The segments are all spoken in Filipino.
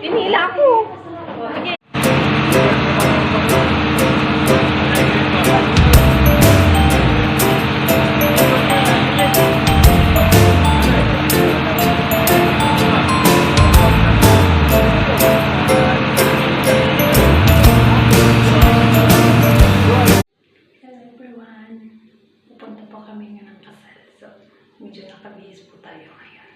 Pinila ako. Pupunta po kami ngayon ng kasal. So, medyo nakabihis po tayo ngayon.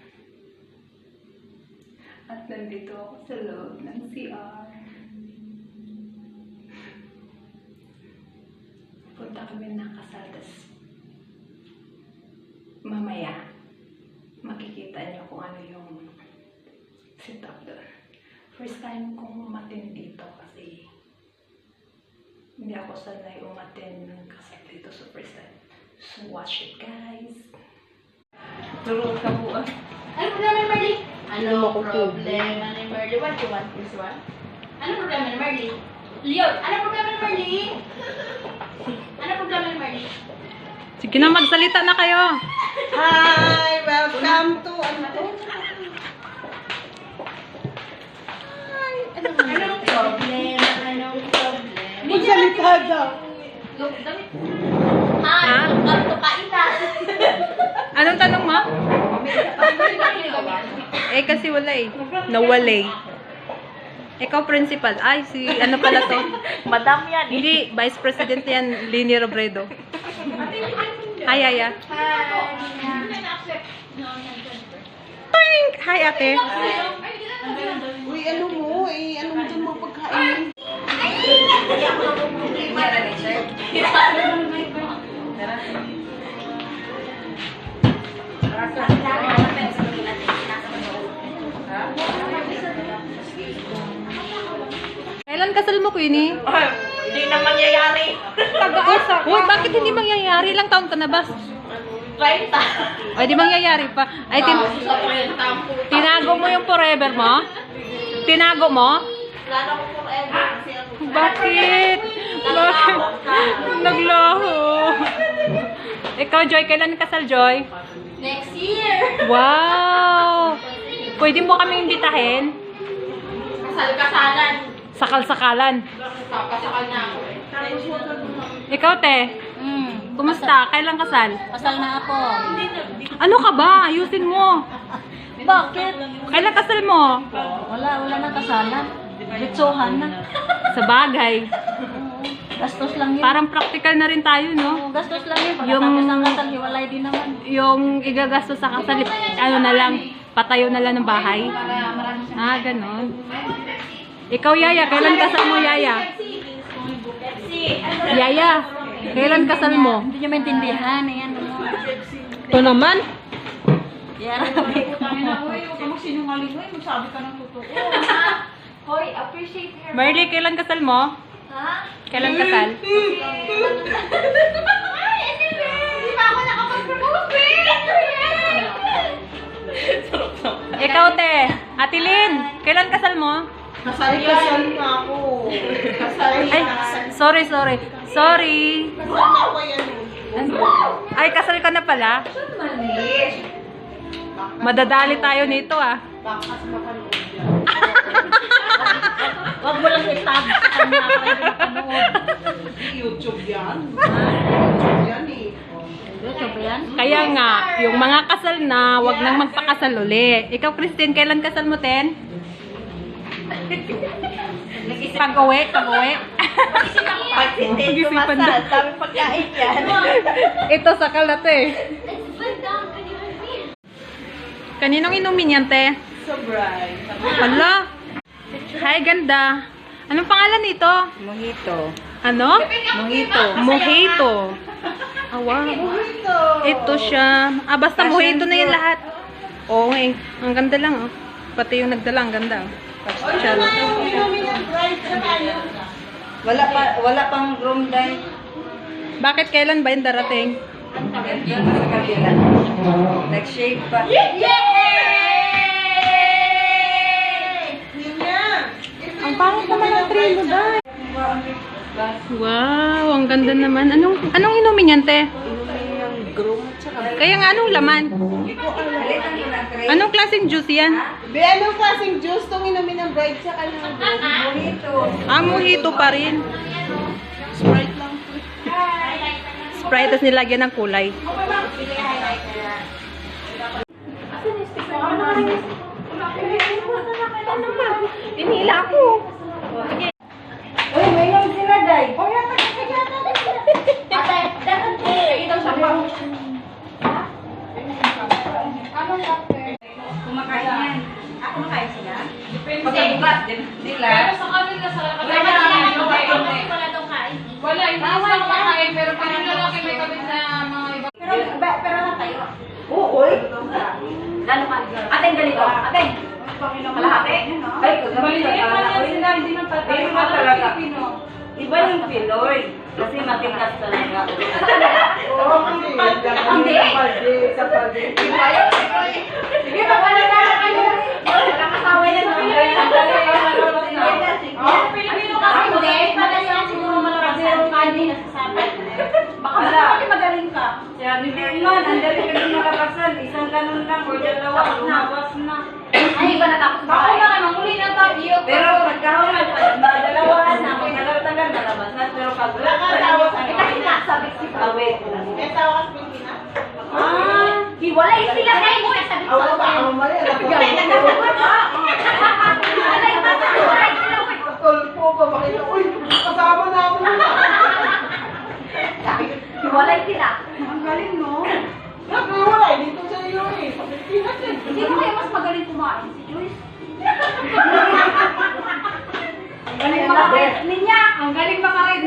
At nandito ako sa loob ng CR. Punta kami ng kasal. Tapos, mamaya, makikita niyo kung ano yung setup doon. First time kong umattend dito kasi hindi ako sanay umattend ng kasal dito sa first time. So watch it, guys. Turo ka po ah. Ano problema ni Marley? Ano problema ni Marley? What you want this one? Ano problema ni Marley? Leo, ano problema ni Marley? Ano problema ni Marley? Sige na, magsalita na kayo. Hi! Welcome to ano to? Anong problema? Anong problema? Magsalita daw. Look, damit. Ha? Hi, welcome to Kainan. Anong tanong mo? Eh, kasi wala eh. Nawala eh. Ikaw principal. Ay, si ano pala to? Madam yan eh. Hindi, Vice President yan, Lini Robredo. Hi, Aya. Pink! Hi, ate. Uy, ano mo? Ano mo dun mo pagkain? Kailan kasal mo, Queenie? Hindi na mangyayari. Taga-asa. Uy, bakit hindi mangyayari? Ilang taon ka na ba? 30. Ay, di mangyayari pa. Ay, tinago mo yung forever mo? Tinago mo? Plano ko forever kasi ako. Bakit? Bakit? Naglaho. Ikaw, Joy, kailan kasal, Joy? Next year. Wow! Pwede mo kami imbitahin? Kasal-kasalan. Sakal-sakalan. Kasal na ako eh. Ikaw, te? Kumusta? Kailan kasal? Kasal na ako. Ano ka ba? Ayusin mo. Bakit? Kailan kasal mo? Wala na kasalan. Litsuhan na. Sa bagay. Gastos lang yun. Parang practical na rin tayo, no? Gastos lang yun. Yung- Pagkatapos ng kasal, hiwalay din naman. Yung igagastos sa kasal, ano na lang, patayo na lang ng bahay. Ah, ganon. Ikaw, Yaya, kailan kasal mo, Yaya? Yaya, kailan kasal mo? Hindi nyo maintindihan. Ayan. Ito naman. Yarabi ko. Marley, kailan kasal mo? Ha? Kailan kasal? Ay, anyway! Di ba ako nakapag-propose? Ikaw, te. Ate Lynn, kailan kasal mo? Kasal na ako. Kasal Ay, sorry. Sorry. ako yan. Ay, kasal ka na pala? Madadali tayo nito, ah. Bakas mapanood yan. Huwag mo lang itag sa kanya para hindi mapanood. YouTube yan. YouTube yan eh. YouTube yan? Kaya nga, yung mga kasal na, wag nang magpakasal uli. Ikaw, Christine, kailan kasal mo, Ten? Pag-uwi? Pag-isipan na. Dami pagkain yan. Ito, sakal na to eh. Kaninong inumin yan, te? Sobray. Wala. Hi, ganda. Anong pangalan nito? Mojito. Ano? Mojito. Mojito. Ah, wow. Mojito. Ito siya. Ah, basta mojito na yung lahat. Oo, eh. Ang ganda lang, oh. Pati yung nagdala, ang ganda. Oh. Charot. Wala pang groom day. Bakit kailan ba yung darating? Nag-shave pa. Ang pangit naman ang train mo, dahil. Wow, ang ganda naman. Anong inumin yan, te? Inumin yung groom. Kaya nga, anong laman? Hindi ko alam. Anong klaseng juice yan? Be, anong klaseng juice itong inumin ng bride sa kanyang mojito? Mojito pa rin. Sprite lang po. Sprite, tapos nilagyan ng kulay. Pinila ako. Uy, may nang sila, Day. Kumakain yan. Kumakain sila? Pagkabukas, nila. Pero sa kanila, sa wala daw kain. Wala, hindi sila kumakain, pero pag yung lalaki may kabit na mga iba. Pero natayo. Oo, Lalo ka. Ating ganito. Ating. Kalahati. Ay, maliit man yan sila, hindi man patay. Hindi man talaga. Pilipino. Iba yung Pinoy. Kasi matikas talaga. Hindi. Sige, wala na kayo. Wala kasawa yan. Pilipino kasi. Hindi. Madali yan siguro malabasan. Hindi nasasabi. Baka kasi magaling ka. Siya ni Berman, ang dali ka din malabasan. Isang ganun lang o dalawa, lumabas na. Ay, iba natapos ba? Ako na naman, huli na tayo. Pero pagkahon na, madalawahan na, magkalaw-tagal nalabasan. Pero pag Sabi si away ko. May tawa ka sa Pilipinas? hiwalay sila kayo mo. Sabi ko. mali. Hiwalay ba? Hiwalay sila. Tulpo ba? Bakit? Uy, kasama na ako. Hiwalay sila. Ang galing, no? Naghiwalay dito sa iyo eh. Sa Pilipinas eh. Hindi ko kayo mas magaling kumain. Si Joyce. Ang galing makarin. Ninya. Ang galing makarin.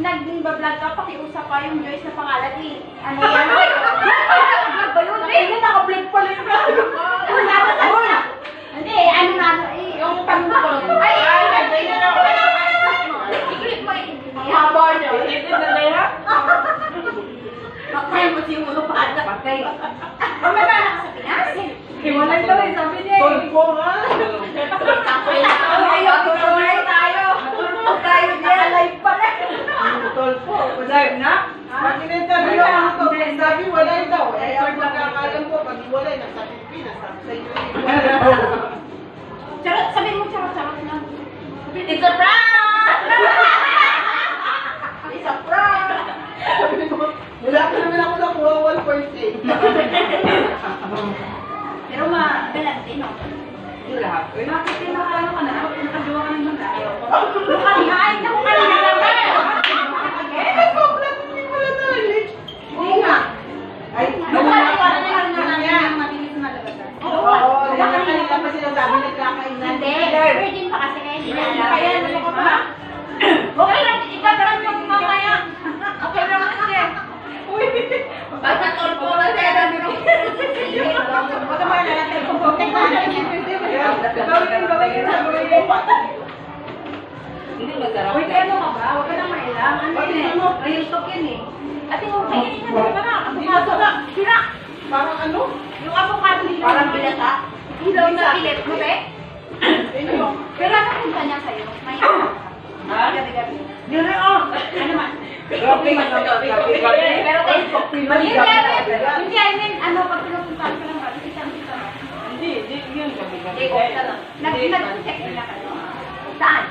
Nag-vlog ka, pakiusap pa yung Joyce na pangalan ni. Ano yan? Nag-vlog ba yun? Hindi, naka-vlog pala yung vlog. Hindi, ano na, yung pag-vlog. Ay, i-click mo yung haba niya. Patay mo si ulo pa at patay. Mamaya na ka sa Pinas. Hiwalay daw eh, sabi niya eh. Tulpo nga. Tuloy tayo. Tayo live pala. Tulpo. Live na? Pag in-interview ako ito, sabi walay daw. Eh, ang pagkakalam ko, pag walay, nasa Pilipinas, sabi sa iyo eh. Charot, sabihin mo charot na. It's a prank! It's a prank! Sabi ko, wala ka naman ako nakuha 1.8. Pero ma-galante, no? Yung lahat. Bakit yung nakano ka na? Nakagawa ka naman tayo. Ay, naku, kanina lang ba? Eh, nag-vlog hindi wala na ulit. Oo nga. Ay, Nukali ka na niya. lang matinis na labasan. Oo, kanina pa sinasabi nagkakainan. Hindi, virgin pa kasi kaya hindi na alam. Kaya ano ka pa? Okay lang, ipagaram yung mamaya. Okay lang kasi. Uy, basta tolpo na siya na biro. Baka mga natin kung bakit na Hindi masarap. Uy, kaya ano ka ba? Huwag ka nang mailang. Ano yun eh? Real talk yun eh. Ate mo, kainin na ba na? Abukado na. Sira. Parang ano? Yung avocado nila. Parang bilata. Ilaw na pilit mo, be? Pero ano punta niya sa'yo? May Ha? gabi-gabi. Dire oh. Ano man? Grabe ka Pero hindi, I mean, ano, pag pinupuntahan ka lang ba, kita mo. Hindi, yun Hindi, okay lang. Nag-check nila kayo. Saan?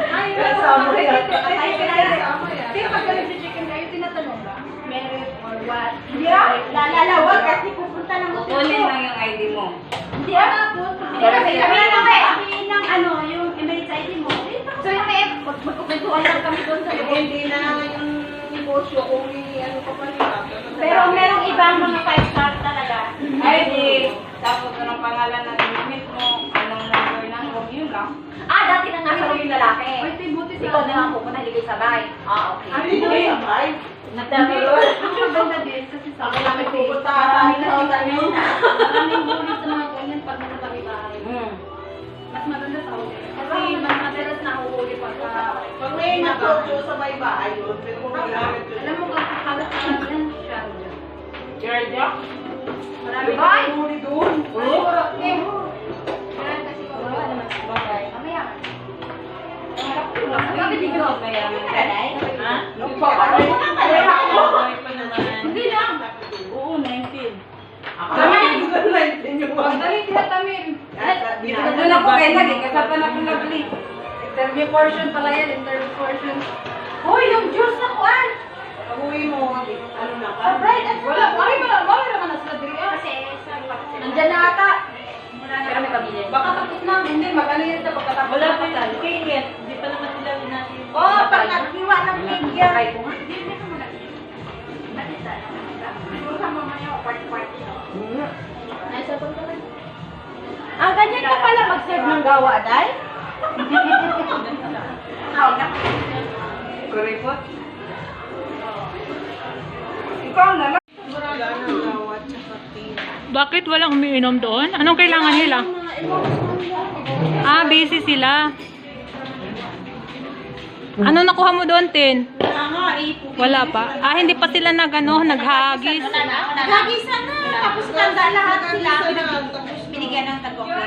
Ay, Kasama yan. Ay, Kasama yan. Pero pag galing sa chicken kayo, tinatanong ba? merit or what? Hindi ah, lalalawag kasi pupunta ng Kukunin lang yung ID mo. Hindi ah, hindi kasi sabihin lang eh. Sabihin ng ano, yung Emirates ID mo. So yung may magkukuntuan lang kami doon sa loob. Hindi na yung negosyo kung ano pa pa nila. Pero merong ibang mga 5-star talaga. ID, tapos anong pangalan ng unit mo, anong number ng room, yun lang. Ah, dati na nasa room yung lalaki. Ay, ito buti Ikaw na lang pupunta, hindi kayo sabay. Ah, okay. Hindi ko sabay. Nagdagol. Ang maganda din kasi sa Ako lang may pupunta sa amin na tayo. maraming huli sa mga ganyan pag nasa tabi bahay. Mas maganda sa huli. Kasi mas madalas nahuhuli pagka... Pag may negosyo sa may bahay yun, pero kung kailangan Alam mo kung kakalat ka lang yan, Sharjah. Georgia? Marami Diba? ka huli doon. Siguro, meron kasi wala naman sa bagay. Mamaya. Bakit hindi ko kaya? Ha? Nagpapalay. Buhay pa naman. Hindi lang. Oo, 19. Tamir! Pagdali sila Tamir. Doon ako kay lagi, kasapan ako nagli. Interview portion pala yan, interview portion. Hoy, yung juice na kuan. Pag-uwi mo, ano na ka? Alright, at Wala, mami naman nasa Adria. Kasi, nandyan na ata. Pero may pamilya. Baka tapos na, hindi, mag-ano yun sa pagkatapos. Wala pa tayo. Kaya, hindi pa naman sila natin. Oh, pag naghiwa ng media. Sakay ko nga. Ang ganyan ka pala mag-serve ng gawa, Day? Kuripot? Ikaw na lang. Wala nang gawat sa pating. Bakit walang umiinom doon? Anong kailangan nila? Ah, busy sila. Ano nakuha mo doon, Tin? Wala nga, Wala pa. Ah, hindi pa sila naghagis. Lagi sana. Tapos kanda lahat sila. Tapos Binigyan ng tatlo.